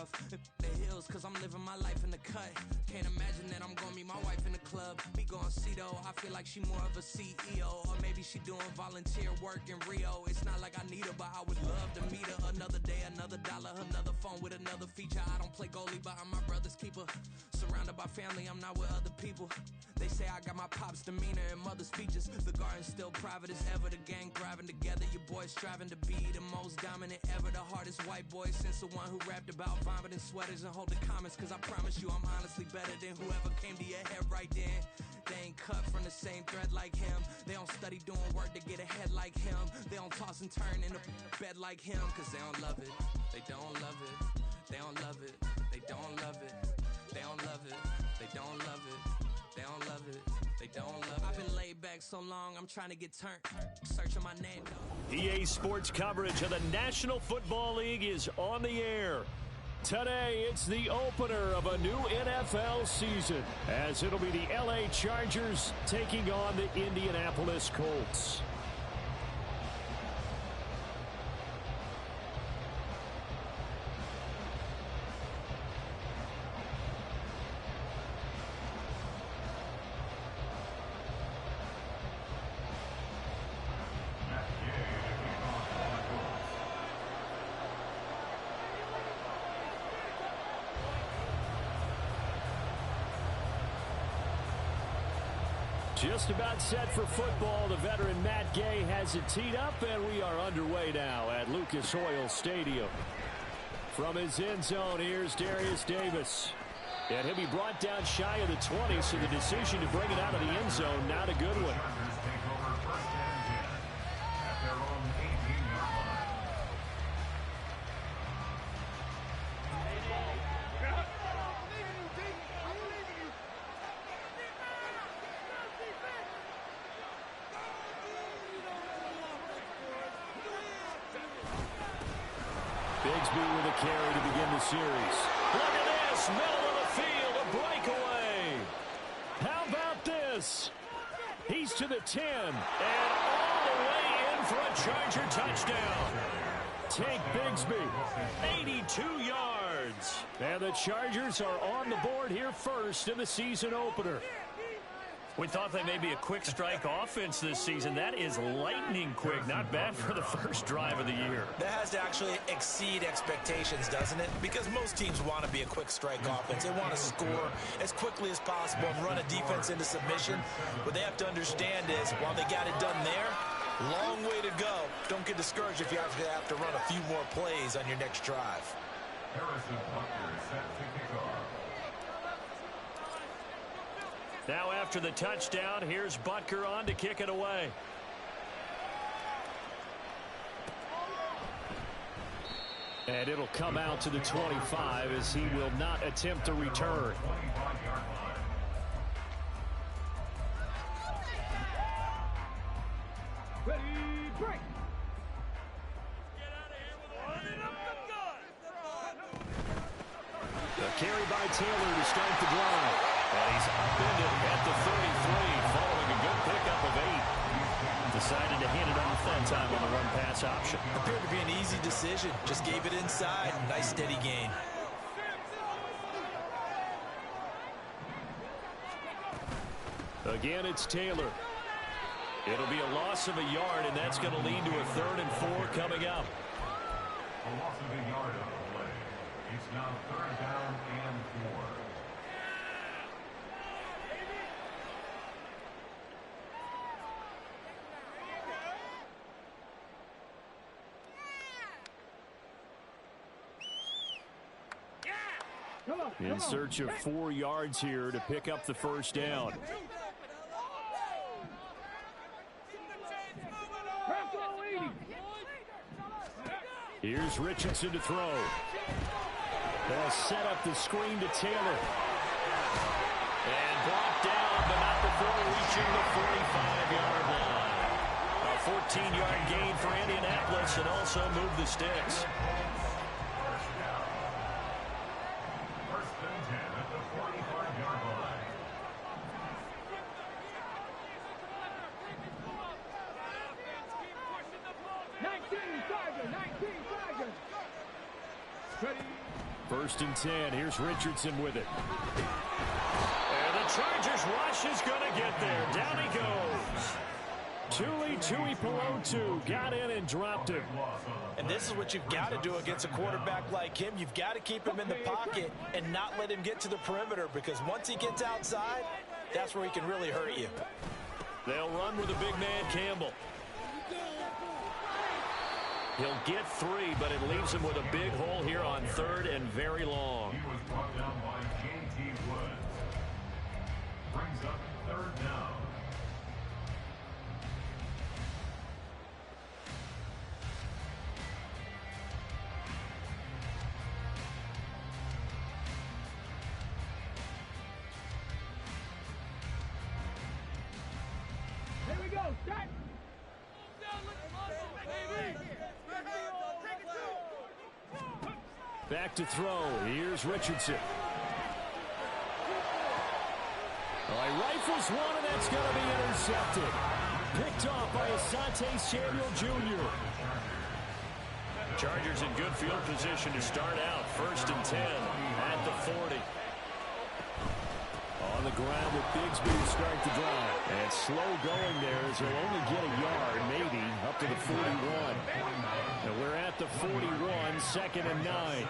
rough. The hills, cause I'm living my life in the cut. Can't imagine that I'm gonna meet my wife in the club. Me going see though, I feel like she more of a CEO. Or maybe she doing volunteer work in Rio. It's not like I need her, but I would love to meet her. Another day, another dollar, another phone with another feature. I don't play goalie, but I'm my brother's keeper. Surrounded by family, I'm not with other people. They say I got my pop's demeanor and mother's features. The garden's still private as ever. The gang thriving together. Your boys striving to be the most dominant ever. The hardest white boy since the one who rapped about vomiting sweaters and holding comments. Cause I promise you I'm honestly better than whoever came to your head right then. They ain't cut from the same thread like him. They don't study doing work to get ahead like him. They don't toss and turn in the bed like him. Cause they don't love it. They don't love it. They don't love it. They don't love it. They don't love it. They don't love it. They don't love it. They don't love it. I've been laid back so long, I'm trying to get turned. Searching my name, dog. EA Sports coverage of the National Football League is on the air. Today, it's the opener of a new NFL season, as it'll be the LA Chargers taking on the Indianapolis Colts. Just about set for football. The veteran Matt Gay has it teed up, and we are underway now at Lucas Oil Stadium. From his end zone, here's Darius Davis. And he'll be brought down shy of the 20, so the decision to bring it out of the end zone, not a good one. Bigsby with a carry to begin the series. Look at this, middle of the field, a breakaway. How about this? He's to the 10, and all the way in for a Charger touchdown. Tank Bigsby, 82 yards. And the Chargers are on the board here first in the season opener. We thought they may be a quick strike offense this season. That is lightning quick. Not bad for the first drive of the year. That has to actually exceed expectations, doesn't it? Because most teams want to be a quick strike offense. They want to score as quickly as possible and run a defense into submission. What they have to understand is, while they got it done there, long way to go. Don't get discouraged if you have to run a few more plays on your next drive. Harrison Butker set to kick off. Now after the touchdown, here's Butker on to kick it away. And it'll come out to the 25 as he will not attempt to return. Ready, break! A carry by Taylor to start the drive. And he's upended at the 33 following a good pickup of 8. Decided to hand it off that time on the run-pass option. Appeared to be an easy decision. Just gave it inside. Nice steady gain. Again, it's Taylor. It'll be a loss of a yard, and that's going to lead to a 3rd and 4 coming up. A loss of a yard on the play. It's now 3rd down and 4. In search of 4 yards here to pick up the first down. Here's Richardson to throw. They'll set up the screen to Taylor. And brought down, but not before reaching the 45-yard line. A 14-yard gain for Indianapolis and also move the sticks. First and 10. Here's Richardson with it. And the Chargers rush is going to get there. Down he goes. Tuli Tuipulotu got in and dropped him. And this is what you've got to do against a quarterback like him. You've got to keep him in the pocket and not let him get to the perimeter, because once he gets outside, that's where he can really hurt you. They'll run with a big man, Campbell. He'll get 3, but it leaves him with a big hole here on 3rd and very long. He was brought down by J.T. Woods. Brings up 3rd down. Here we go, start. Back to throw. Here's Richardson. Well, he rifles one, and that's going to be intercepted. Picked off by Asante Samuel Jr. Chargers in good field position to start out. 1st and 10 at the 40. On the ground with Bigsby to start the drive. And slow going there as he'll only get a yard, maybe, up to the 41. And we're at the 41, 2nd and 9.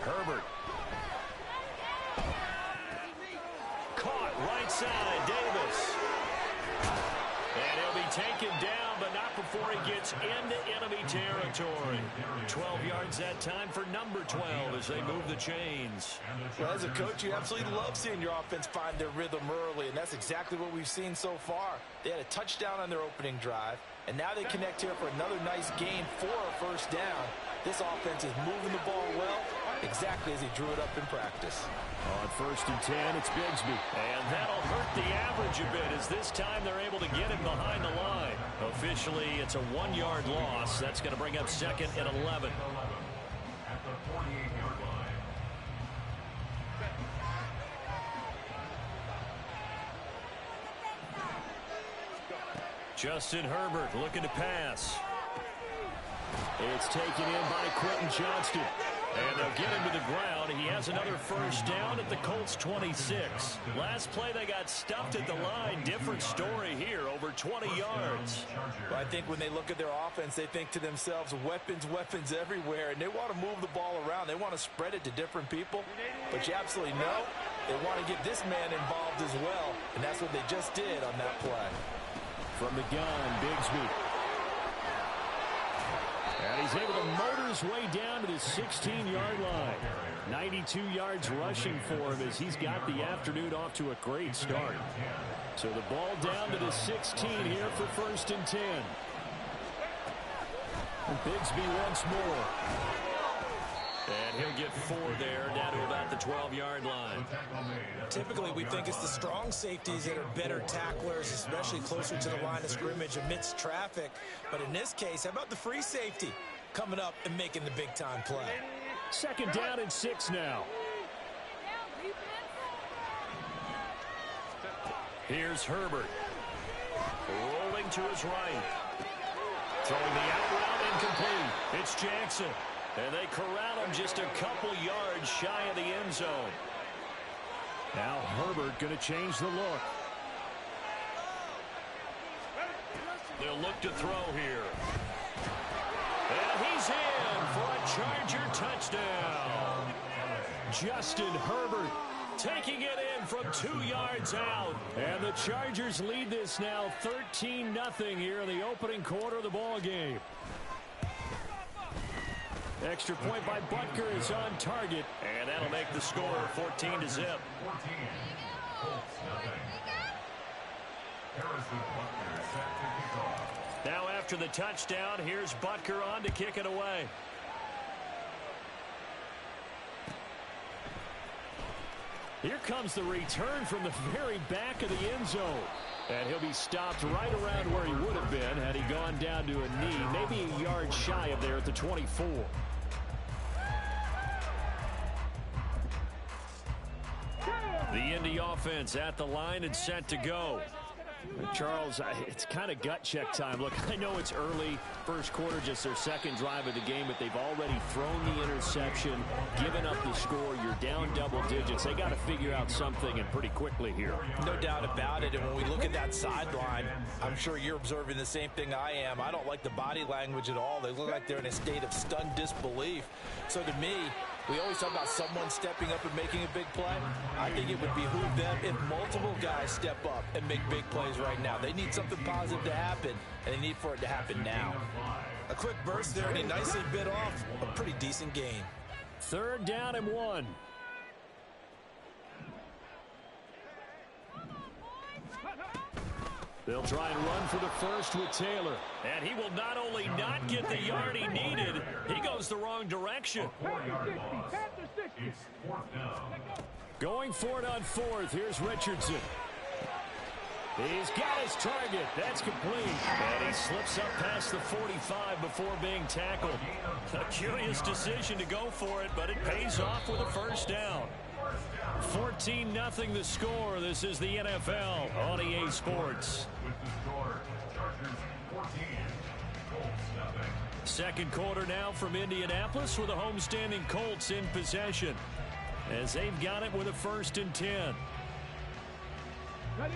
Herbert. Caught right side, Davis. And he'll be taken down, but not before he gets into enemy territory. 12 yards that time for number 12 as they move the chains. Well, as a coach, you absolutely love seeing your offense find their rhythm early, and that's exactly what we've seen so far. They had a touchdown on their opening drive, and now they connect here for another nice gain for a 1st down. This offense is moving the ball well, exactly as he drew it up in practice. On 1st and 10, it's Bigsby. And that'll hurt the average a bit, as this time they're able to get him behind the line. Officially, it's a 1-yard loss. That's going to bring up 2nd and 11. At the 48-yard line. Justin Herbert looking to pass. It's taken in by Quentin Johnston. And they'll get him to the ground. He has another 1st down at the Colts 26. Last play they got stuffed at the line. Different story here, over 20 yards. Well, I think when they look at their offense, they think to themselves, weapons, weapons everywhere, and they want to move the ball around. They want to spread it to different people. But you absolutely know they want to get this man involved as well, and that's what they just did on that play. From the gun, Bigsby. And he's able to motor his way down to the 16-yard line. 92 yards rushing for him as he's got the afternoon off to a great start. So the ball down to the 16 here for 1st and 10. And Bigsby once more. And he'll get 4 there, down to about the 12-yard line. Typically, we think it's the strong safeties that are better tacklers, especially closer to the line of scrimmage amidst traffic. But in this case, how about the free safety coming up and making the big-time play? 2nd down and 6 now. Here's Herbert. Rolling to his right. Throwing the out route incomplete. It's Jackson. And they corral him just a couple yards shy of the end zone. Now Herbert going to change the look. They'll look to throw here. And he's in for a Charger touchdown. Justin Herbert taking it in from 2 yards out. And the Chargers lead this now 13-0 here in the opening quarter of the ball game. Extra point by Butker is on target. And that'll make the score 14-0. 14. Colts, nothing. Harrison Butker set to kick off. Now after the touchdown, here's Butker on to kick it away. Here comes the return from the very back of the end zone. And he'll be stopped right around where he would have been had he gone down to a knee, maybe a yard shy of there at the 24. The Indy offense at the line and set to go. Charles, it's kind of gut check time. Look, I know it's early, first quarter, just their second drive of the game, but they've already thrown the interception, given up the score. You're down double digits. They got to figure out something, and pretty quickly here. No doubt about it. And when we look at that sideline, I'm sure you're observing the same thing I am. I don't like the body language at all. They look like they're in a state of stunned disbelief. So to me, we always talk about someone stepping up and making a big play. I think it would behoove them if multiple guys step up and make big plays right now. They need something positive to happen, and they need for it to happen now. A quick burst there, and he nicely bit off a pretty decent gain. 3rd down and 1. They'll try and run for the first with Taylor. And he will not only not get the yard he needed, he goes the wrong direction. It's 4th down. Going for it on 4th. Here's Richardson. He's got his target. That's complete. And he slips up past the 45 before being tackled. A curious decision to go for it, but it pays off with a first down. 14-0 the score. This is the NFL on EA Sports. With the score, Chargers 14, Colts nothing. Second quarter now from Indianapolis with the homestanding Colts in possession, as they've got it with a 1st and 10. Ready?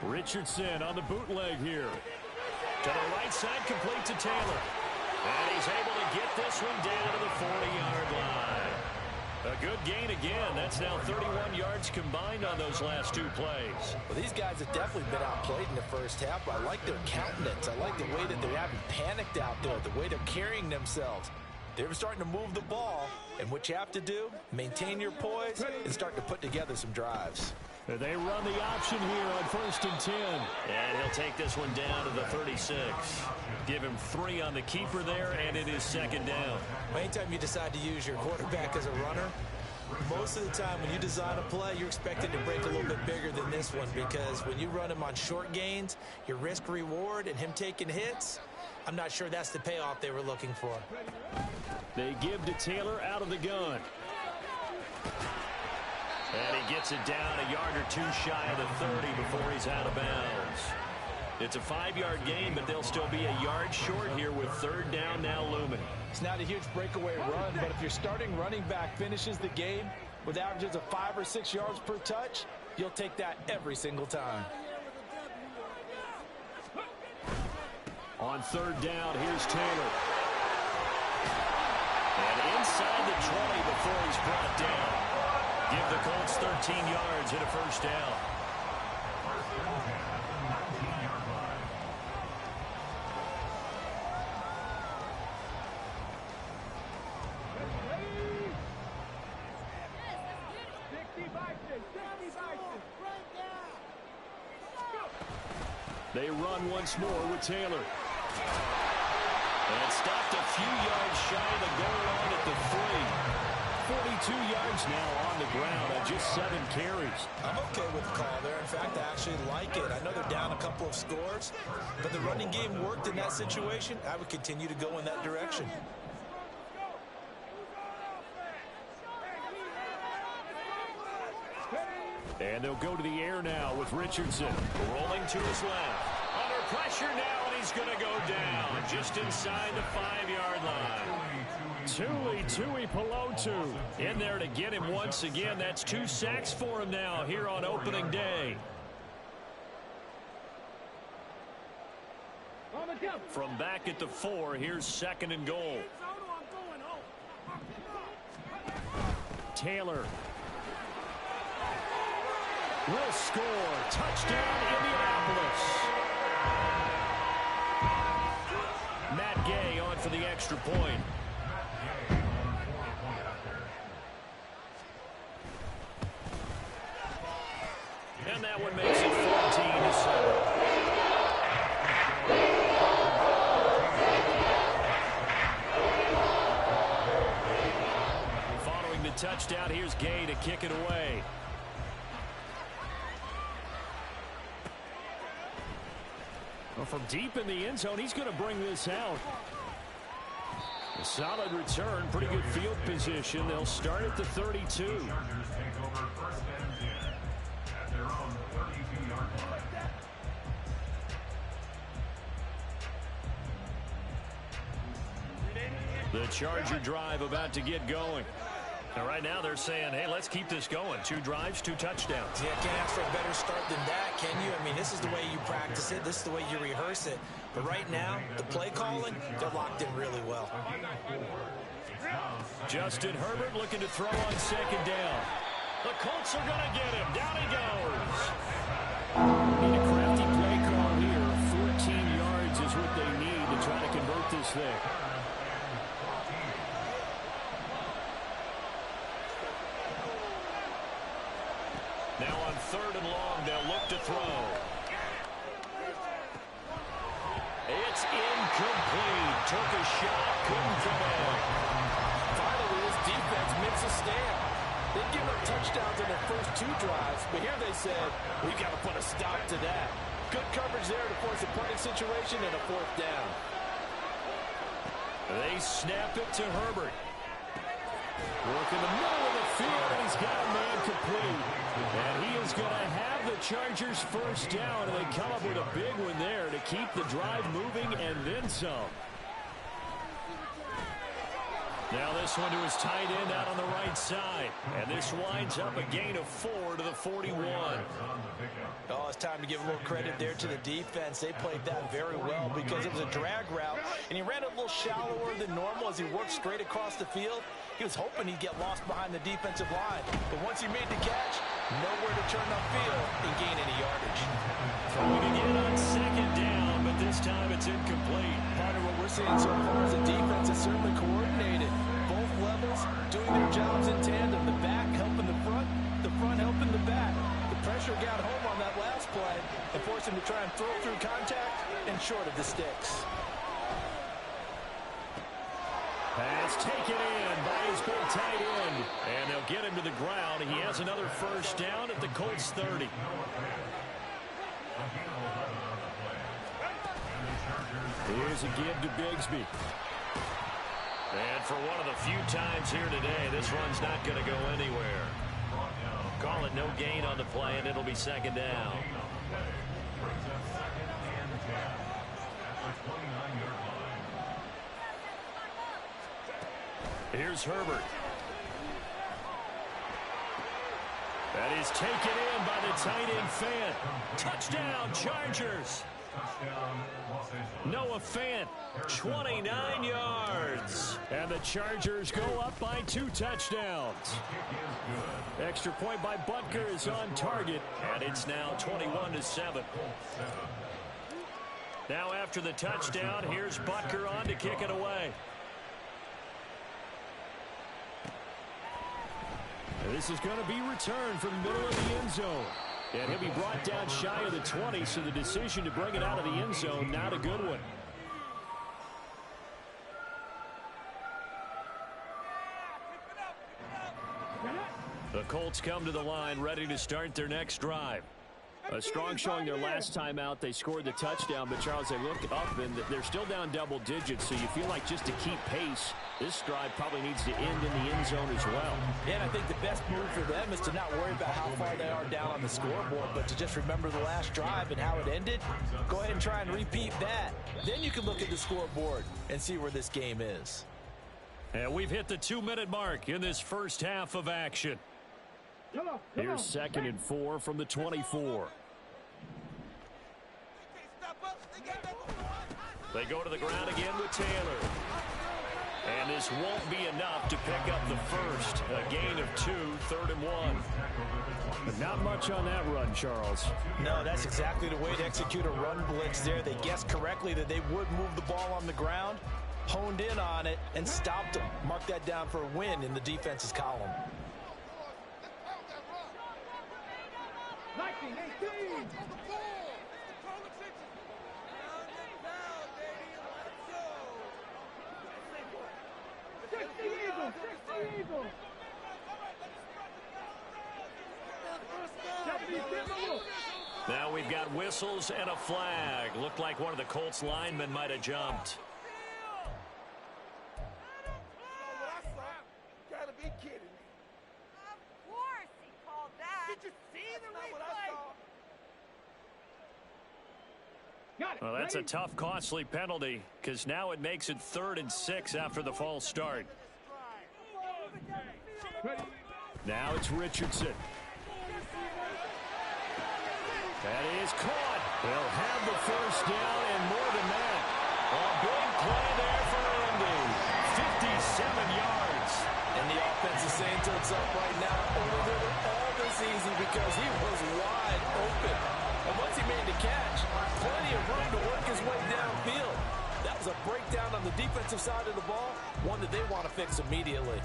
Richardson on the bootleg here. To the right side, complete to Taylor. And he's able to get this one down to the 40-yard line. A good gain again. That's now 31 yards combined on those last 2 plays. Well, these guys have definitely been outplayed in the first half. I like their countenance. I like the way that they haven't panicked out there, the way they're carrying themselves. They're starting to move the ball, and what you have to do, maintain your poise and start to put together some drives. They run the option here on 1st and 10. And he'll take this one down to the 36. Give him 3 on the keeper there, and it is 2nd down. Anytime you decide to use your quarterback as a runner, most of the time when you design a play, you're expected to break a little bit bigger than this one, because when you run him on short gains, your risk-reward and him taking hits, I'm not sure that's the payoff they were looking for. They give to Taylor out of the gun. And he gets it down a yard or 2 shy of the 30 before he's out of bounds. It's a 5-yard gain, but they'll still be a yard short here with 3rd down now looming. It's not a huge breakaway run, but if your starting running back finishes the game with averages of 5 or 6 yards per touch, you'll take that every single time. On 3rd down, here's Taylor. And inside the 20 before he's brought down. Give the Colts 13 yards and a first down. They run once more with Taylor. And stopped a few yards shy of the goal line at the 3. 42 yards now on the ground on just 7 carries. I'm okay with the call there. In fact, I actually like it. I know they're down a couple of scores, but the running game worked in that situation. I would continue to go in that direction. And they'll go to the air now with Richardson. Rolling to his left. Under pressure now, and he's going to go down just inside the 5-yard line. Tui Pelotu in there to get him once again. That's 2 sacks for him now here on opening day. From back at the 4, here's 2nd and goal. Taylor will score. Touchdown, Indianapolis. Matt Gay on for the extra point. And that one makes it 14-7. Following the touchdown, here's Gay to kick it away. Well, from deep in the end zone, he's going to bring this out. A solid return, pretty good field position. They'll start at the 32. Chargers take over first and 10 at their own 32-yard line. The Charger drive about to get going. And right now they're saying, hey, let's keep this going. 2 drives, 2 touchdowns. Yeah, can't ask for a better start than that, can you? I mean, this is the way you practice it. This is the way you rehearse it. But right now, the play calling, they're locked in really well. Justin Herbert looking to throw on second down. The Colts are going to get him. Down he goes. Need a crafty play call here. 14 yards is what they need to try to convert this thing. Now on 3rd and long, they'll look to throw. It's incomplete. Took a shot, couldn't connect. Finally, this defense makes a stand. They've given up touchdowns in their first 2 drives, but here they said, we've got to put a stop to that. Good coverage there to force a punting situation and a 4th down. They snap it to Herbert. Work in the middle of the field, and he's got a man complete. And he is going to have the Chargers first down, and they come up with a big one there to keep the drive moving and then some. Now this one to his tight end out on the right side. And this winds up a gain of 4 to the 41. Oh, it's time to give a little credit there to the defense. They played that very well because it was a drag route, and he ran a little shallower than normal as he worked straight across the field. He was hoping he'd get lost behind the defensive line. But once he made the catch, nowhere to turn upfield and gain any yardage. Throwing again on second down, but this time it's incomplete. Part of what we're seeing so far is the defense is certainly coordinated. Both levels doing their jobs in tandem. The back helping the front helping the back. The pressure got home on that last play and forced him to try and throw through contact and short of the sticks. Pass taken in by his big tight end. And they'll get him to the ground. He has another first down at the Colts 30. Here's a give to Bigsby. And for one of the few times here today, this run's not going to go anywhere. Call it no gain on the play, and it'll be second down. Here's Herbert. That is taken in by the tight end Fant. Touchdown, Chargers. Noah Fant, 29 yards. And the Chargers go up by 2 touchdowns. Extra point by Butker is on target. And it's now 21-7. Now after the touchdown, here's Butker on to kick it away. This is going to be returned from the middle of the end zone. And he'll be brought down shy of the 20, so the decision to bring it out of the end zone, not a good one. The Colts come to the line, ready to start their next drive. A strong showing their last time out. They scored the touchdown, but Charles, they look up and they're still down double digits, so you feel like just to keep pace, this drive probably needs to end in the end zone as well. Yeah, and I think the best move for them is to not worry about how far they are down on the scoreboard, but to just remember the last drive and how it ended. Go ahead and try and repeat that. Then you can look at the scoreboard and see where this game is. And we've hit the 2-minute mark in this first half of action. Here's 2nd and 4 from the 24. They go to the ground again with Taylor. And this won't be enough to pick up the first. A gain of 2, 3rd and 1. But not much on that run, Charles. No, that's exactly the way to execute a run blitz there. They guessed correctly that they would move the ball on the ground, honed in on it, and stopped them. Mark that down for a win in the defense's column. 19-18. Now we've got whistles and a flag. Looked like one of the Colts linemen might have jumped. Well, that's a tough, costly penalty because now it makes it 3rd and 6 after the false start. Now it's Richardson. That is caught. They'll have the first down and more than that. A big play there for Indy. 57 yards. And the offense is saying to itself right now, deliver all this easy because he was wide open. And once he made the catch, plenty of room to work his way downfield. That was a breakdown on the defensive side of the ball, one that they want to fix immediately.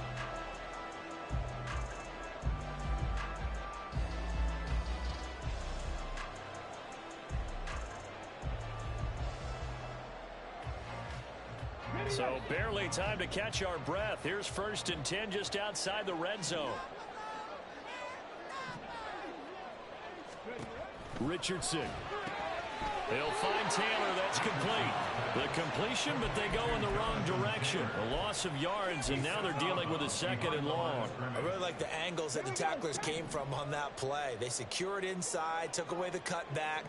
So barely time to catch our breath. Here's 1st and 10 just outside the red zone. Richardson. They'll find Taylor. That's complete. The completion, but they go in the wrong direction. A loss of yards, and now they're dealing with a 2nd and long. I really like the angles that the tacklers came from on that play. They secured inside, took away the cutback.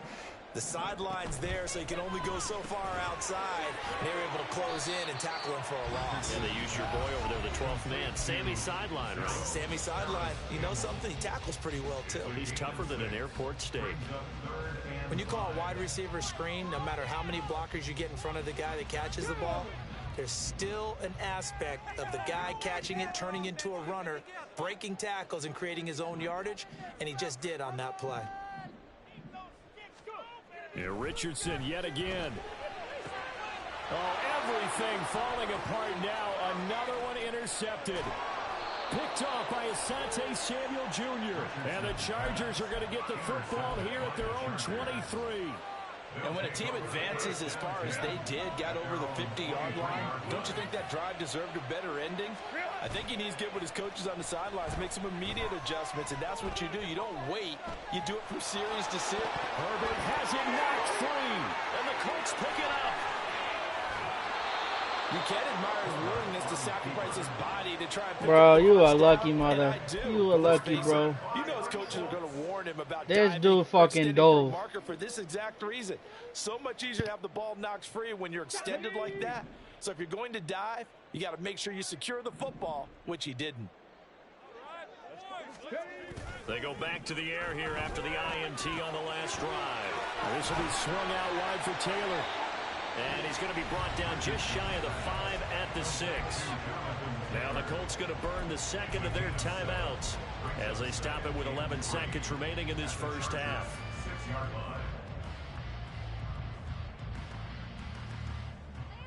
The sideline's there, so you can only go so far outside. They were able to close in and tackle him for a loss. And they used your boy over there, the 12th man, Sammy Sideline, right? Sammy Sideline. You know something? He tackles pretty well, too. He's tougher than an airport steak. When you call a wide receiver screen, no matter how many blockers you get in front of the guy that catches the ball, there's still an aspect of the guy catching it, turning into a runner, breaking tackles and creating his own yardage, and he just did on that play. Yeah, Richardson yet again. Oh, everything falling apart now. Another one intercepted. Picked off by Asante Samuel Jr. And the Chargers are going to get the football here at their own 23. And when a team advances as far as they did, got over the 50-yard line, don't you think that drive deserved a better ending? I think he needs to get with his coaches on the sidelines, make some immediate adjustments, and that's what you do. You don't wait. You do it from series to series. Herbert has it knocked free, and the Colts pick it up. You can't admire his willingness to sacrifice his body to try and pick Bro, up the you a first lucky down, mother. You a lucky, bro. You know his coaches are going to warn him about This diving dude or fucking extending dove. for a marker for this exact reason. So much easier to have the ball knocked free when you're extended like that. So if you're going to dive, you got to make sure you secure the football, which he didn't. They go back to the air here after the INT on the last drive. This will be swung out wide for Taylor. And he's going to be brought down just shy of the 5 at the 6. Now the Colts going to burn the 2nd of their timeouts as they stop it with 11 seconds remaining in this first half.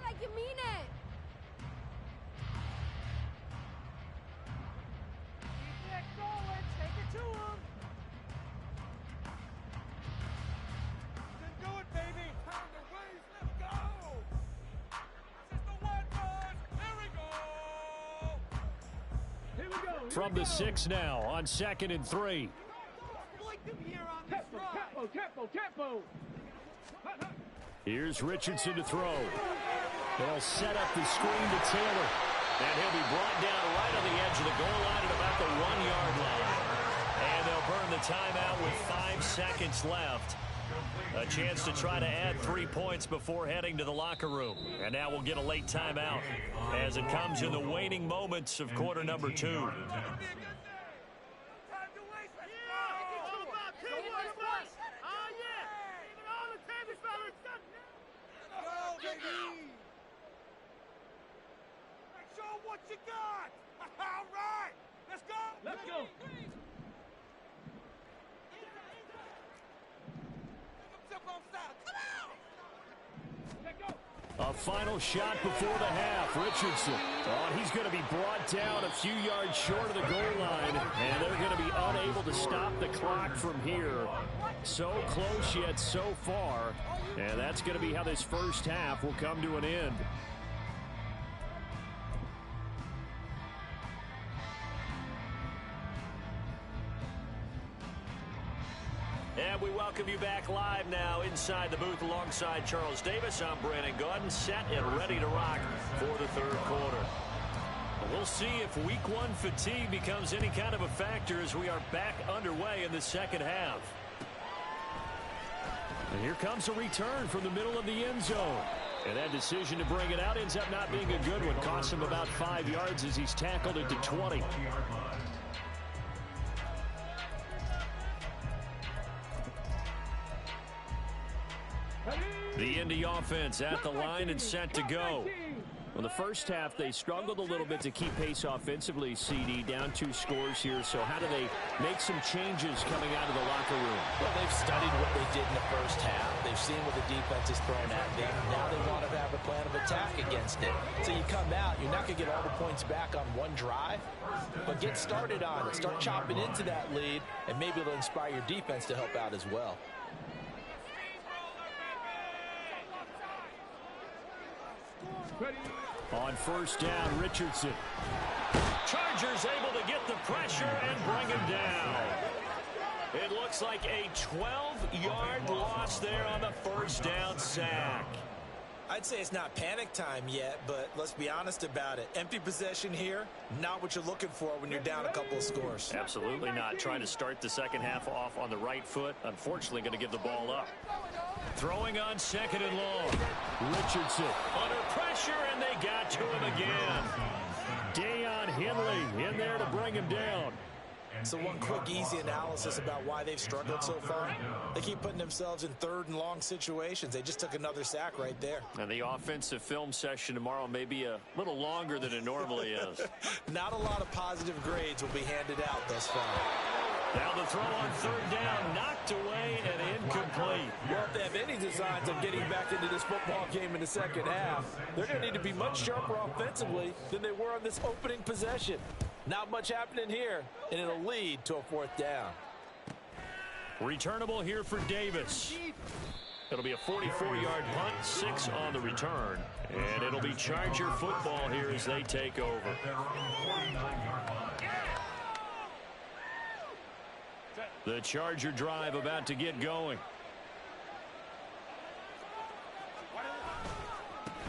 Like you mean it. Keep that going. Take it to him. Then do it, baby. Pound the waves. Let's go. This is the one, boys. Here we go. From the 6 now on 2nd and 3. Tempo. Here's Richardson to throw. They'll set up the screen to Taylor. And he'll be brought down right on the edge of the goal line at about the 1-yard line. And they'll burn the timeout with 5 seconds left. A chance to try to add 3 points before heading to the locker room. And now we'll get a late timeout as it comes in the waning moments of quarter number 2. What you got? All right, let's go. Let's go. A final shot before the half. Richardson. Oh, he's going to be brought down a few yards short of the goal line, and they're going to be unable to stop the clock from here. So close yet so far, and that's going to be how this first half will come to an end. And we welcome you back live now inside the booth alongside Charles Davis. I'm Brandon Gaudin, set and ready to rock for the third quarter. We'll see if week one fatigue becomes any kind of a factor as we are back underway in the second half. And here comes a return from the middle of the end zone. And that decision to bring it out ends up not being a good one. Costs him about 5 yards as he's tackled it to 20. The Indy offense at the line and set to go. Well, the first half, they struggled a little bit to keep pace offensively, CD, down 2 scores here. So how do they make some changes coming out of the locker room? Well, they've studied what they did in the first half. They've seen what the defense has thrown at them. Now they want to have a plan of attack against it. So you come out, you're not going to get all the points back on one drive, but get started on it. Start chopping into that lead, and maybe it'll inspire your defense to help out as well. On first down, Richardson. Chargers able to get the pressure and bring him down. It looks like a 12-yard loss there on the first down sack. I'd say it's not panic time yet, but let's be honest about it. Empty possession here, not what you're looking for when you're down a couple of scores. Absolutely not. Trying to start the second half off on the right foot. Unfortunately, going to give the ball up. Throwing on second and long. Richardson. Under pressure, and they got to him again. Deion Henley in there to bring him down. So one quick, easy analysis about why they've struggled so far. They keep putting themselves in third and long situations. They just took another sack right there. And the offensive film session tomorrow may be a little longer than it normally is. Not a lot of positive grades will be handed out thus far. Now the throw on third down, knocked away and incomplete. Well, if they have any designs of getting back into this football game in the second half, they're going to need to be much sharper offensively than they were on this opening possession. Not much happening here, and it'll lead to a fourth down. Returnable here for Davis. It'll be a 44-yard punt, 6 on the return. And it'll be Charger football here as they take over. The Charger drive about to get going.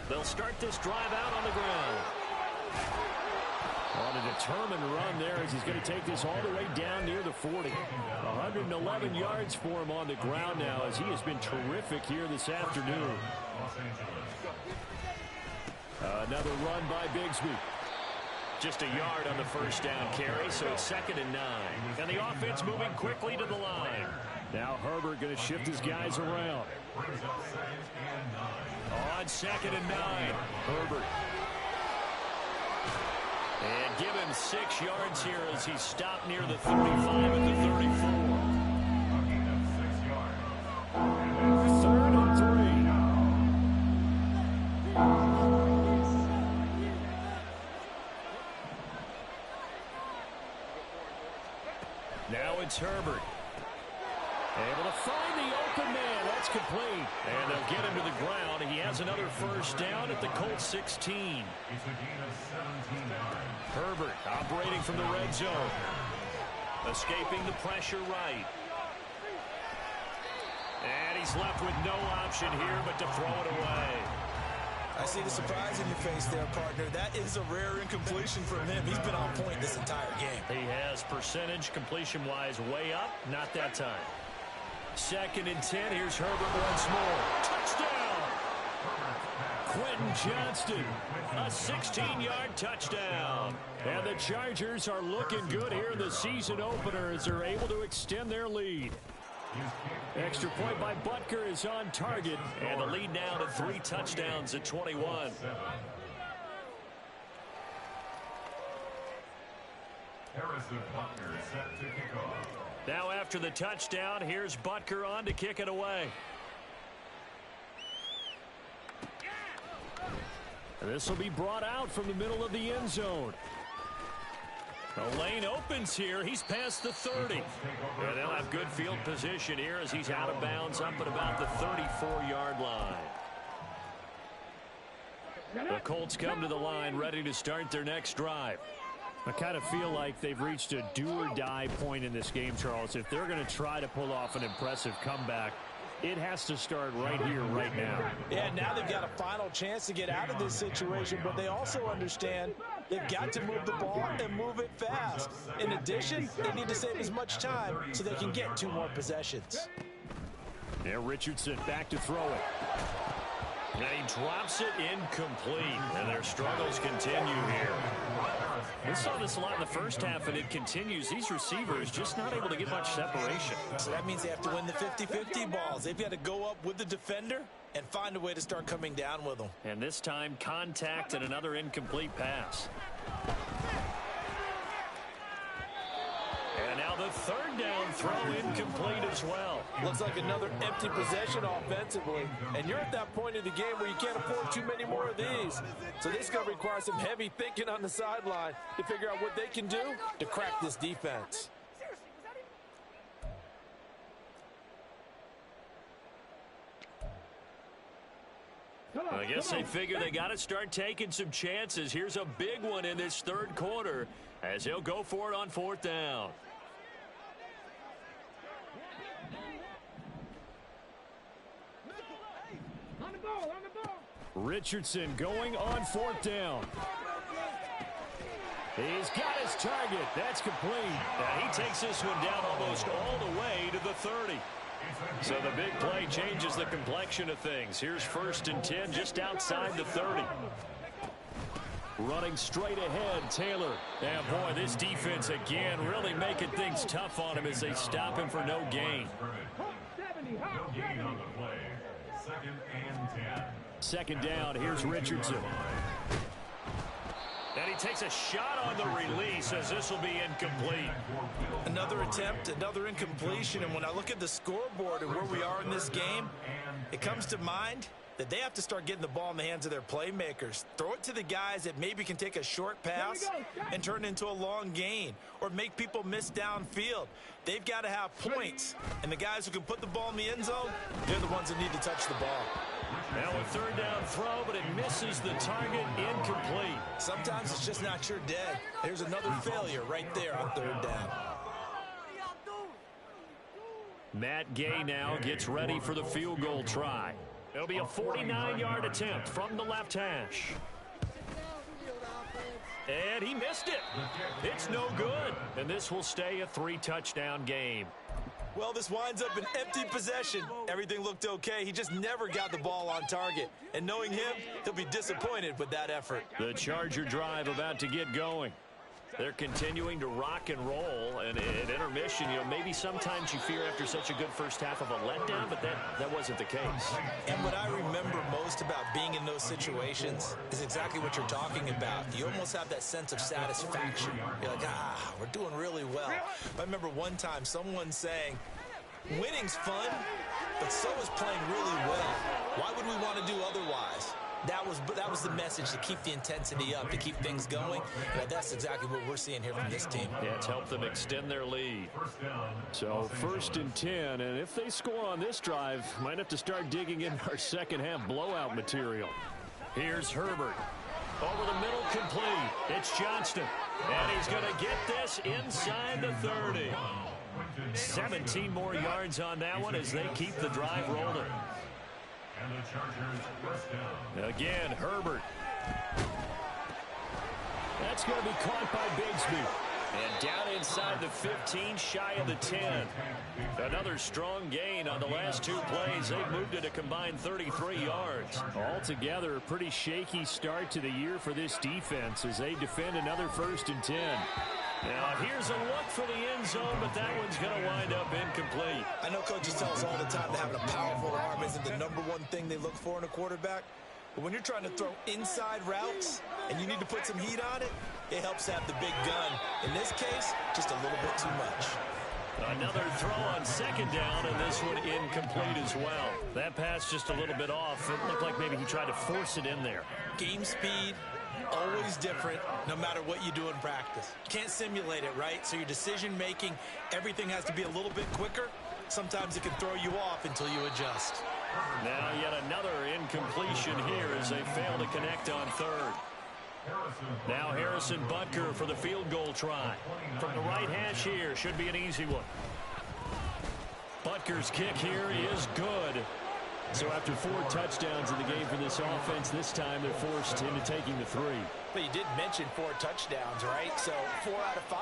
They'll start this drive out on the ground. On a determined run there as he's going to take this all the way down near the 40. 111 yards for him on the ground now as he has been terrific here this afternoon. Another run by Bigsby. Just a yard on the first down carry, so it's 2nd and 9. And the offense moving quickly to the line. Now Herbert going to shift his guys around. On 2nd and 9, Herbert. And give him 6 yards here as he stopped near the 35 at the 34. 3rd and 3. Now it's Herbert. Able to find the open man. That's complete. And they'll get him to the ground. He has another first down at the Colts 16. Herbert operating from the red zone. Escaping the pressure right. And he's left with no option here but to throw it away. I see the surprise in your face there, partner. That is a rare incompletion from him. He's been on point this entire game. He has percentage completion-wise way up. Not that time. 2nd and 10. Here's Herbert once more. Touchdown! Quentin Johnston, a 16-yard touchdown. And the Chargers are looking good here in the season opener as they're able to extend their lead. Extra point by Butker is on target. And the lead now to 3 touchdowns at 21. Harrison Butker set to kick off. Now after the touchdown, here's Butker on to kick it away. And this will be brought out from the middle of the end zone. The lane opens here. He's past the 30. And they'll have good field position here as he's out of bounds up at about the 34-yard line. The Colts come to the line ready to start their next drive. I kind of feel like they've reached a do-or-die point in this game, Charles. If they're going to try to pull off an impressive comeback, it has to start right here, right now. Yeah, now they've got a final chance to get out of this situation, but they also understand They've got to move the ball and move it fast. In addition, they need to save as much time so they can get 2 more possessions. Now Richardson back to throw it. Now he drops it incomplete, and their struggles continue here. We saw this a lot in the first half, and it continues. These receivers just not able to get much separation. So that means they have to win the 50-50 balls. They've got to go up with the defender and find a way to start coming down with them. And this time, contact and another incomplete pass. And now the 3rd down throw incomplete as well. Looks like another empty possession offensively. And you're at that point in the game where you can't afford too many more of these. So this is going to require some heavy thinking on the sideline to figure out what they can do to crack this defense. I guess they figure they got to start taking some chances. Here's a big one in this 3rd quarter as he'll go for it on 4th down. Richardson going on 4th down. He's got his target. That's complete. Now he takes this one down almost all the way to the 30. So the big play changes the complexion of things. Here's 1st and 10 just outside the 30. Running straight ahead, Taylor. And boy, this defense again really making things tough on him as they stop him for no gain. No gain on the play. 2nd and 10. 2nd down, here's Richardson. And he takes a shot on the release as this will be incomplete. Another attempt, another incompletion, and when I look at the scoreboard and where we are in this game, it comes to mind that they have to start getting the ball in the hands of their playmakers. Throw it to the guys that maybe can take a short pass and turn it into a long gain or make people miss downfield. They've got to have points, and the guys who can put the ball in the end zone, they're the ones that need to touch the ball. Now a 3rd down throw, but it misses the target, incomplete. Sometimes it's just not your day. There's another failure right there on 3rd down. Matt Gay now gets ready for the field goal try. It'll be a 49-yard attempt from the left hash. And he missed it. It's no good. And this will stay a 3-touchdown game. Well, this winds up an empty possession. Everything looked okay. He just never got the ball on target. And knowing him, he'll be disappointed with that effort. The Charger drive about to get going. They're continuing to rock and roll, and at intermission, maybe sometimes you fear after such a good first half of a letdown, but that wasn't the case. And what I remember most about being in those situations is exactly what you're talking about. You almost have that sense of satisfaction. You're like, we're doing really well. I remember one time someone saying, winning's fun, but so is playing really well. Why would we want to do otherwise? That was the message, to keep the intensity up, to keep things going. And that's exactly what we're seeing here from this team. Yeah, it's helped them extend their lead. So 1st and 10, and if they score on this drive, might have to start digging in our 2nd half blowout material. Here's Herbert. Over the middle, complete. It's Johnston. And he's going to get this inside the 30. 17 more yards on that one as they keep the drive rolling. And the Chargers 1st down. Again, Herbert. That's going to be caught by Bigsby. And down inside the 15, shy of the 10. Another strong gain on the last 2 plays. They've moved it a combined 33 yards. Altogether, a pretty shaky start to the year for this defense as they defend another 1st and 10. Now, here's a look for the end zone, but that one's going to wind up incomplete. I know coaches tell us all the time that having a powerful arm isn't the #1 thing they look for in a quarterback. But when you're trying to throw inside routes and you need to put some heat on it, it helps have the big gun. In this case, just a little bit too much. Another throw on 2nd down, and this one incomplete as well. That pass just a little bit off. It looked like maybe he tried to force it in there. Game speed, always different, no matter what you do in practice. You can't simulate it, right? So your decision-making, everything has to be a little bit quicker. Sometimes it can throw you off until you adjust. Now yet another incompletion here as they fail to connect on 3rd. Now Harrison Butker for the field goal try. From the right hash here, should be an easy one. Butker's kick here is good. So after 4 touchdowns in the game for this offense, this time they're forced into taking the 3. But you did mention 4 touchdowns, right? So 4 out of 5,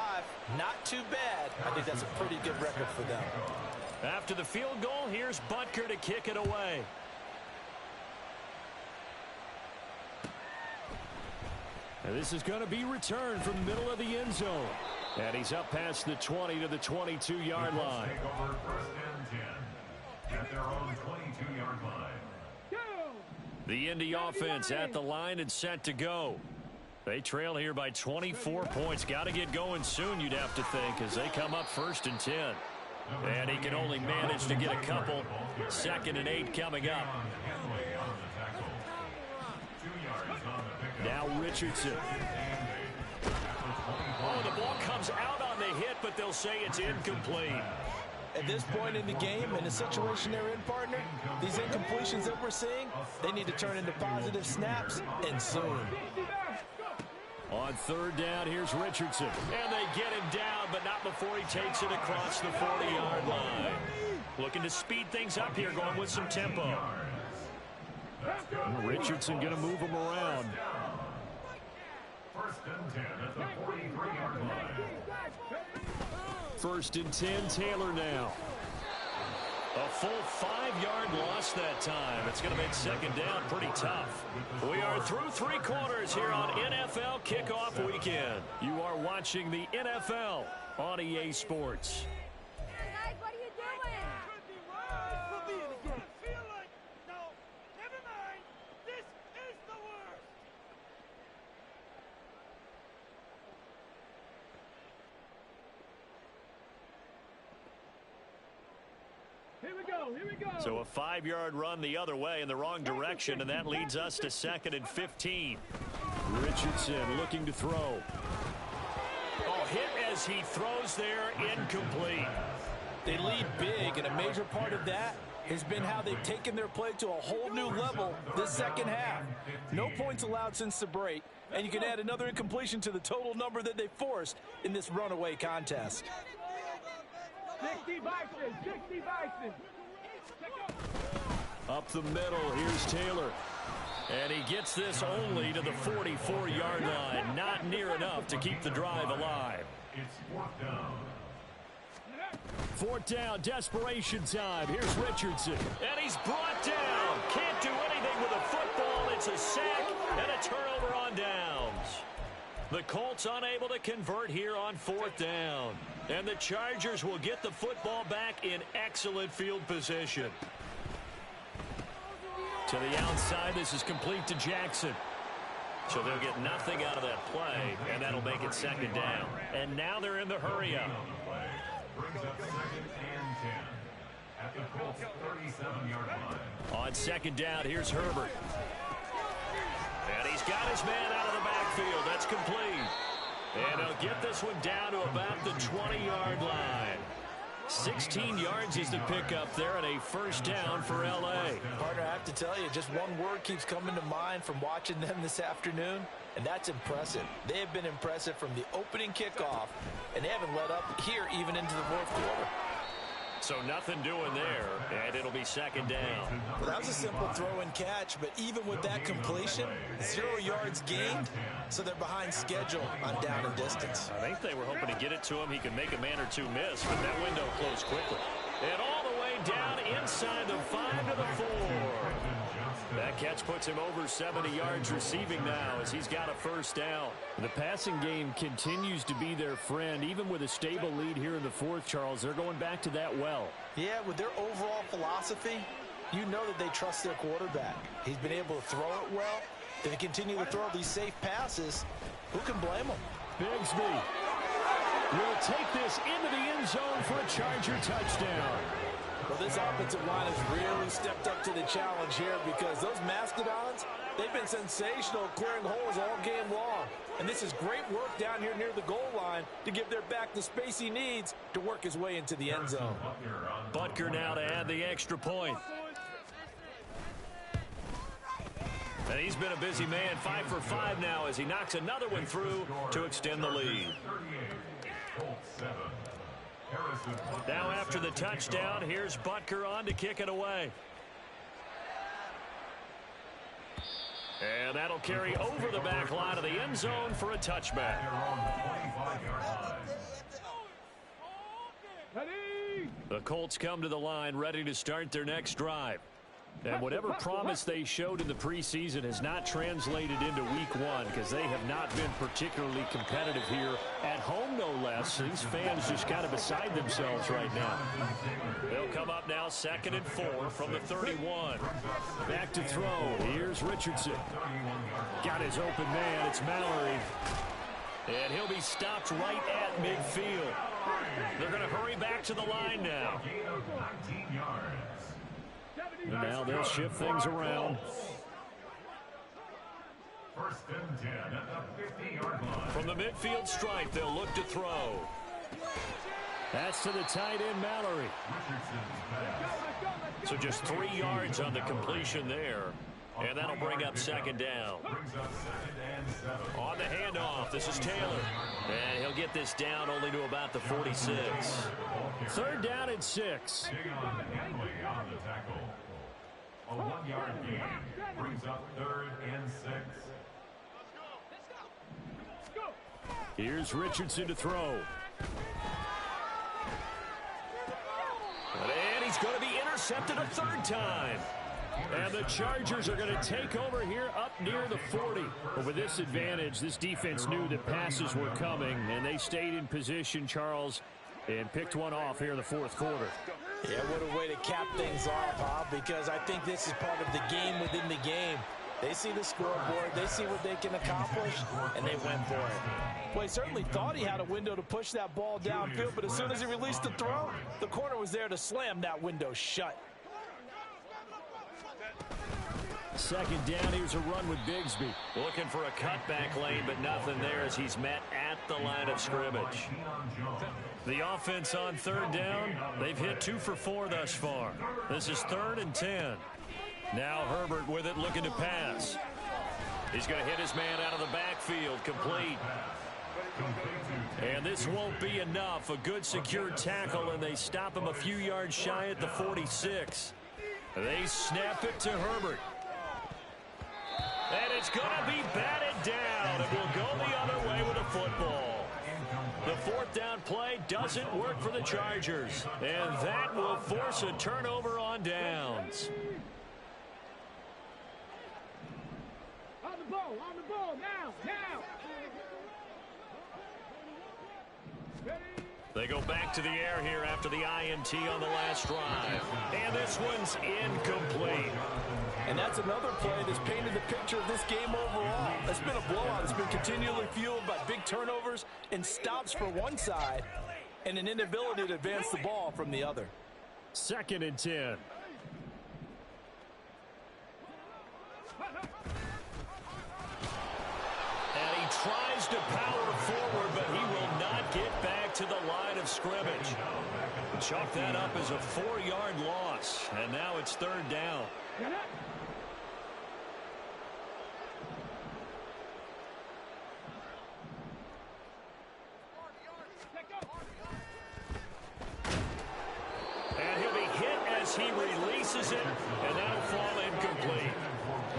not too bad. I think that's a pretty good record for them. After the field goal, here's Butker to kick it away. And this is going to be returned from the middle of the end zone. And he's up past the 20 to the 22-yard line. Take over 1st and 10 at their own 22-yard line. The Indy offense at the line and set to go. They trail here by 24 points. Got to get going soon, you'd have to think, as they come up 1st and 10. And he can only manage to get a couple. 2nd and 8 coming up. Now Richardson. Oh, the ball comes out on the hit, but they'll say it's incomplete. At this point in the game, in the situation they're in, partner, these incompletions that we're seeing, they need to turn into positive snaps, and soon. On 3rd down, here's Richardson. And they get him down, but not before he takes it across the 40-yard line. Looking to speed things up here, going with some tempo. Richardson going to move him around. 1st and 10 at the 43-yard line. 1st and 10, Taylor now. A full 5-yard loss that time. It's going to make 2nd down pretty tough. We are through 3 quarters here on NFL Kickoff Weekend. You are watching the NFL on EA Sports. Guys, what are you doing? I feel like, no, never mind. This is the worst. Here we go, here we go. So a 5-yard run the other way in the wrong direction, and that leads us to 2nd and 15. Richardson looking to throw. Oh, hit as he throws there, incomplete. They lead big, and a major part of that has been how they've taken their play to a whole new level this 2nd half. No points allowed since the break, and you can add another incompletion to the total number that they forced in this runaway contest. 60 Bison, 60 Bison. Up the middle, here's Taylor. And he gets this only to the 44-yard line. Not near enough to keep the drive alive. It's 4th down. 4th down, desperation time. Here's Richardson. And he's brought down. Can't do anything with a football. It's a sack and a turnover on downs. The Colts unable to convert here on 4th down. And the Chargers will get the football back in excellent field position. To the outside, this is complete to Jackson. So they'll get nothing out of that play, and that'll make it 2nd down. And now they're in the hurry-up. Brings up 2nd and 10 at the Colts 37-yard line. On 2nd down, here's Herbert. And he's got his man out of the backfield. That's complete. And he'll get this one down to about the 20-yard line. 16 yards is the pickup there, and a 1st down for L.A. Partner, I have to tell you, just one word keeps coming to mind from watching them this afternoon, and that's impressive. They have been impressive from the opening kickoff, and they haven't let up here even into the 4th quarter. So nothing doing there, and it'll be 2nd down. Well, that was a simple throw and catch, but even with that completion, 0 yards gained, so they're behind schedule on down and distance. I think they were hoping to get it to him. He could make a man or two miss, but that window closed quickly. And all the way down inside the 5 to the 4. That catch puts him over 70 yards receiving now as he's got a 1st down. The passing game continues to be their friend. Even with a stable lead here in the 4th, Charles, they're going back to that well. Yeah, with their overall philosophy, you know that they trust their quarterback. He's been able to throw it well. If they continue to throw these safe passes, who can blame them? Bigsby will take this into the end zone for a Charger touchdown. Well, this offensive line has really stepped up to the challenge here because those Mastodons, they've been sensational clearing holes all game long. And this is great work down here near the goal line to give their back the space he needs to work his way into the end zone. Butker now to add the extra point. And he's been a busy man, 5 for 5 now as he knocks another one through to extend the lead. Now after the touchdown, here's Butker on to kick it away. And that'll carry over the back line of the end zone for a touchback. The Colts come to the line ready to start their next drive. And whatever promise they showed in the preseason has not translated into week one because they have not been particularly competitive here at home, no less. These fans just kind of beside themselves right now. They'll come up now 2nd and 4 from the 31. Back to throw. Here's Richardson. Got his open man. It's Mallory. And he'll be stopped right at midfield. They're going to hurry back to the line now. And now they'll shift things around. 1st and 10 at the 50-yard line. From the midfield stripe, they'll look to throw. That's to the tight end, Mallory. So just 3 yards on the completion there. And that'll bring up 2nd down. On the handoff, this is Taylor. And he'll get this down only to about the 46. 3rd down and 6. On the tackle. A 1-yard gain brings up 3rd and 6. Here's Richardson to throw. And he's going to be intercepted a 3rd time. And the Chargers are going to take over here up near the 40. But with this advantage, this defense knew that passes were coming, and they stayed in position, Charles, and picked one off here in the 4th quarter. Yeah, what a way to cap things off, huh? Because I think this is part of the game within the game. They see the scoreboard, they see what they can accomplish, and they went for it. Well, he certainly thought he had a window to push that ball downfield, but as soon as he released the throw, the corner was there to slam that window shut. 2nd down, here's a run with Bigsby. Looking for a cutback lane, but nothing there as he's met at the line of scrimmage. The offense on 3rd down, they've hit 2 for 4 thus far. This is 3rd and 10. Now Herbert with it, looking to pass. He's going to hit his man out of the backfield, complete. And this won't be enough. A good secure tackle, and they stop him a few yards shy at the 46. They snap it to Herbert. And it's going to be batted down. It will go the other way with the football. The 4th down play doesn't work for the Chargers. And that will force a turnover on downs. On the ball, now. They go back to the air here after the INT on the last drive. And this one's incomplete. And that's another play that's painted the picture of this game overall. It's been a blowout. It's been continually fueled by big turnovers and stops for one side and an inability to advance the ball from the other. 2nd and 10. And he tries to power forward, but he will not get back to the line of scrimmage. Chalk that up as a 4-yard loss. And now it's 3rd down. And he'll be hit as he releases it, and that'll fall incomplete.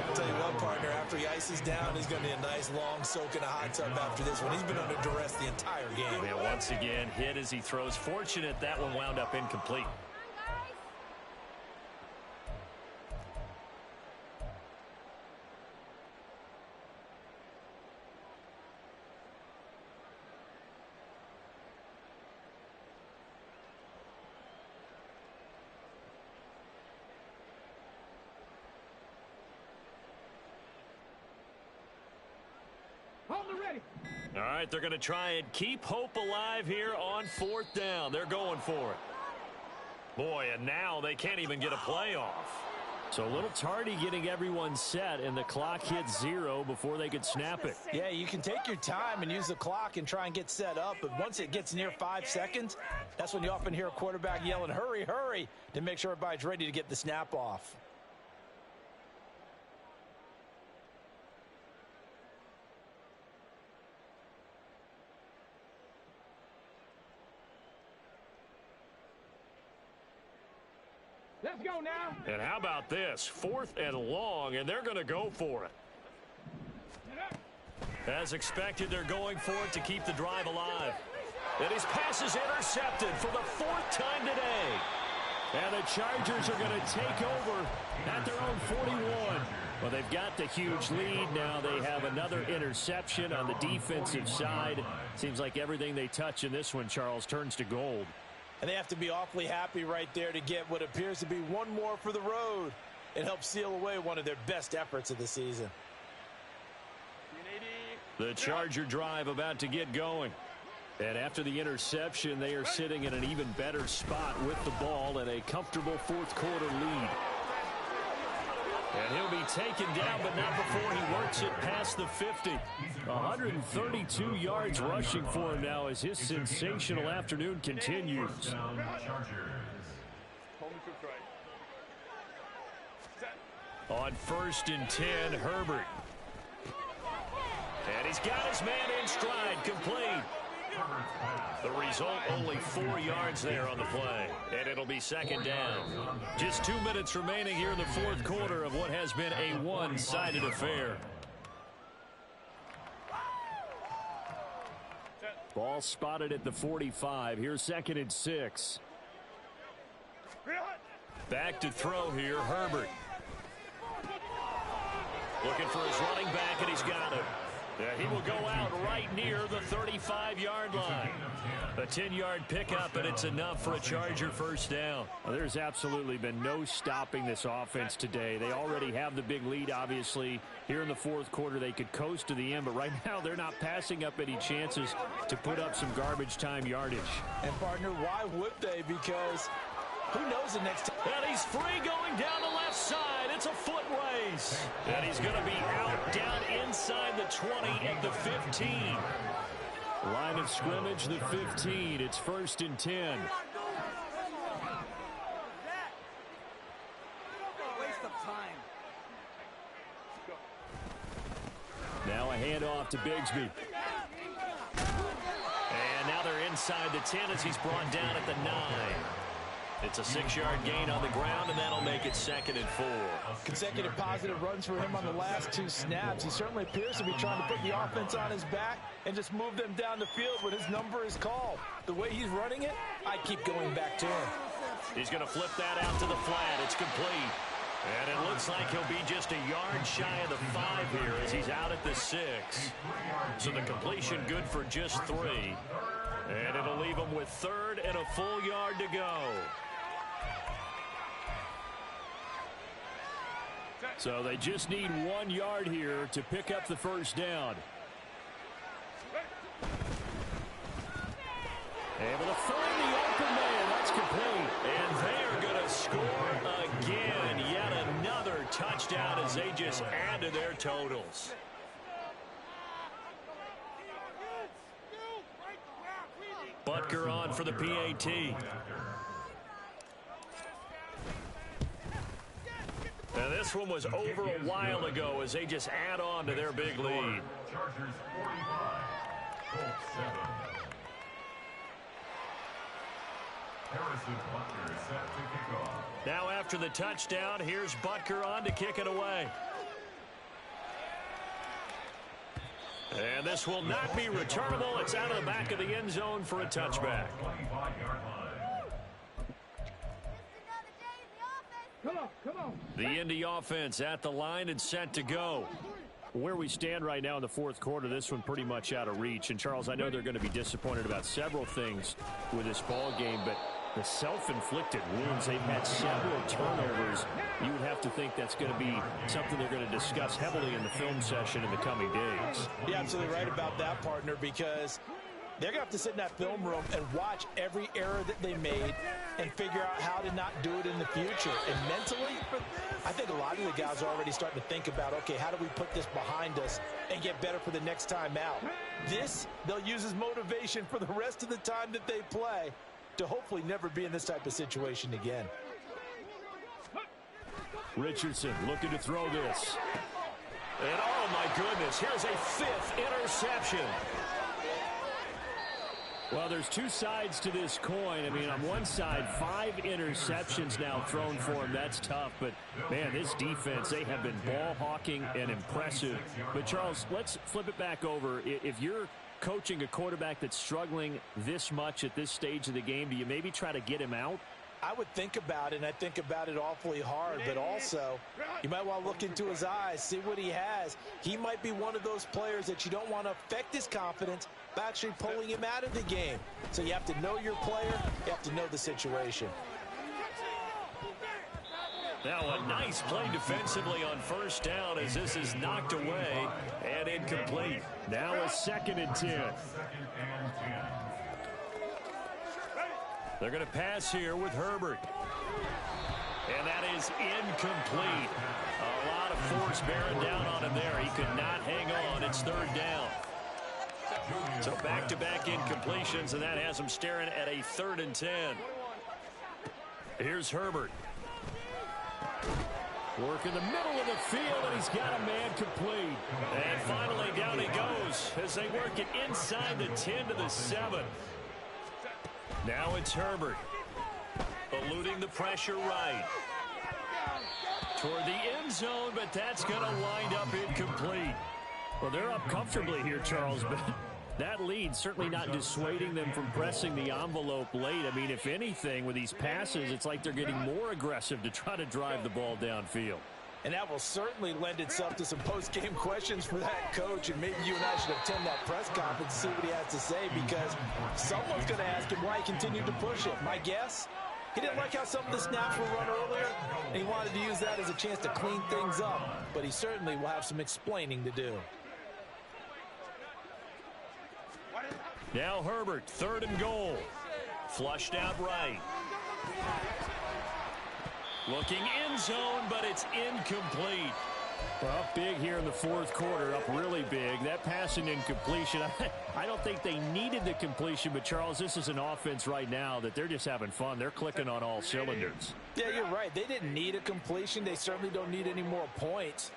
I'll tell you what, partner, after he ices down, he's going to need a nice long soak in a hot tub after this one. He's been under duress the entire game. And once again, hit as he throws. Fortunate that one wound up incomplete. All right, they're going to try and keep hope alive here on 4th down. They're going for it. Boy, and now they can't even get a play off. So a little tardy getting everyone set, and the clock hits 0 before they could snap it. Yeah, you can take your time and use the clock and try and get set up, but once it gets near 5 seconds, that's when you often hear a quarterback yelling, hurry, hurry, to make sure everybody's ready to get the snap off. Let's go now. And how about this? 4th and long, and they're going to go for it. As expected, they're going for it to keep the drive alive. And his pass is intercepted for the 4th time today. And the Chargers are going to take over at their own 41. Well, they've got the huge lead. Now they have another interception on the defensive side. Seems like everything they touch in this one, Charles, turns to gold. And they have to be awfully happy right there to get what appears to be one more for the road. It helps seal away one of their best efforts of the season. The Charger drive about to get going. And after the interception, they are sitting in an even better spot with the ball and a comfortable 4th quarter lead. And he'll be taken down, but not before he works it past the 50. 132 yards rushing for him now as his sensational afternoon continues. On 1st and 10, Herbert. And he's got his man in stride, complete. The result, only 4 yards there on the play. And it'll be 2nd down. Just 2 minutes remaining here in the 4th quarter of what has been a one-sided affair. Ball spotted at the 45. Here's 2nd and 6. Back to throw here, Herbert. Looking for his running back, and he's got it. He will go out right near the 35-yard line. A 10-yard pickup, and it's enough for a Charger 1st down. Well, there's absolutely been no stopping this offense today. They already have the big lead, obviously. Here in the 4th quarter, they could coast to the end, but right now they're not passing up any chances to put up some garbage time yardage. And, partner, why would they? Because who knows the next time. And he's free going down the left side. It's a foot race. And he's going to be out down inside the 20 at the 15. Line of scrimmage, the 15. It's 1st and 10. Now a handoff to Bigsby. And now they're inside the 10 as he's brought down at the 9. It's a 6-yard gain on the ground, and that'll make it 2nd and 4. Consecutive positive runs for him on the last 2 snaps. He certainly appears to be trying to put the offense on his back and just move them down the field when his number is called. The way he's running it, I keep going back to him. He's going to flip that out to the flat. It's complete. And it looks like he'll be just a yard shy of the 5 here as he's out at the 6. So the completion good for just 3. And it'll leave him with 3rd and a full yard to go. So they just need 1 yard here to pick up the 1st down. Able to find the open man. That's complete. And they are going to score again. Yet another touchdown as they just add to their totals. Butker on for the PAT. Now this one was over a while ago as they just add on to their big lead. Chargers 45, Colts 7. Harrison Butker set to kick off. Now after the touchdown, here's Butker on to kick it away. And this will not be returnable. It's out of the back of the end zone for a touchback. 25-yard line. Come on. The Indy offense at the line and set to go. Where we stand right now in the 4th quarter, this one pretty much out of reach. And, Charles, I know they're going to be disappointed about several things with this ball game, but the self-inflicted wounds, they've had several turnovers. You would have to think that's going to be something they're going to discuss heavily in the film session in the coming days. You're absolutely right about that, partner, because they're going to have to sit in that film room and watch every error that they made and figure out how to not do it in the future. And mentally, I think a lot of the guys are already starting to think about, okay, how do we put this behind us and get better for the next time out? This, they'll use as motivation for the rest of the time that they play to hopefully never be in this type of situation again. Richardson looking to throw this. And oh my goodness, here's a 5th interception. Well, there's two sides to this coin. I mean, on one side, 5 interceptions now thrown for him. That's tough. But, man, this defense, they have been ball hawking and impressive. But, Charles, let's flip it back over. If you're coaching a quarterback that's struggling this much at this stage of the game, do you maybe try to get him out? I would think about it, and I think about it awfully hard, but also you might want to look into his eyes, see what he has. He might be one of those players that you don't want to affect his confidence by actually pulling him out of the game. So you have to know your player, you have to know the situation. Now a nice play defensively on first down as this is knocked away and incomplete. Now a 2nd and 10. They're going to pass here with Herbert. And that is incomplete. A lot of force bearing down on him there. He could not hang on. It's 3rd down. So back-to-back incompletions, and that has him staring at a 3rd and 10. Here's Herbert. Work in the middle of the field, and he's got a man complete. And finally down he goes as they work it inside the 10 to the 7. Now it's Herbert. Eluding the pressure right. Toward the end zone, but that's going to wind up incomplete. Well, they're up comfortably here, Charles, but that lead certainly not dissuading them from pressing the envelope late. I mean, if anything, with these passes, it's like they're getting more aggressive to try to drive the ball downfield. And that will certainly lend itself to some post-game questions for that coach, and maybe you and I should attend that press conference to see what he has to say, because someone's going to ask him why he continued to push it. My guess, he didn't like how some of the snaps were run earlier, and he wanted to use that as a chance to clean things up, but he certainly will have some explaining to do. Now Herbert, 3rd and goal. Flushed out right. Looking end zone, but it's incomplete. Well, big here in the 4th quarter, up really big. That pass and incompletion, I don't think they needed the completion, but, Charles, this is an offense right now that they're just having fun. They're clicking on all cylinders. Yeah, you're right. They didn't need a completion. They certainly don't need any more points,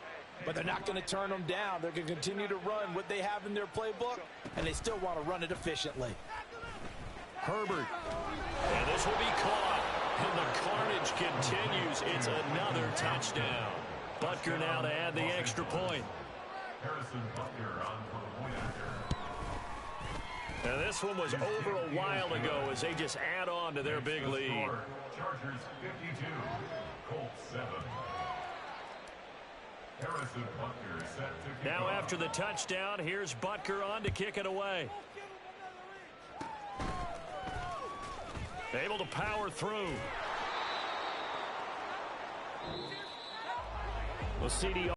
but they're not going to turn them down. They're going to continue to run what they have in their playbook, and they still want to run it efficiently. Herbert. And this will be caught. And the carnage continues. It's another touchdown. Butker now to add the extra point. Harrison Butker on for the point after. And this one was over a while ago as they just add on to their big lead. Chargers 52, Colts 7. Harrison Butker set to kick Now off. after the touchdown, here's Butker on to kick it away. Able to power through. Well, CD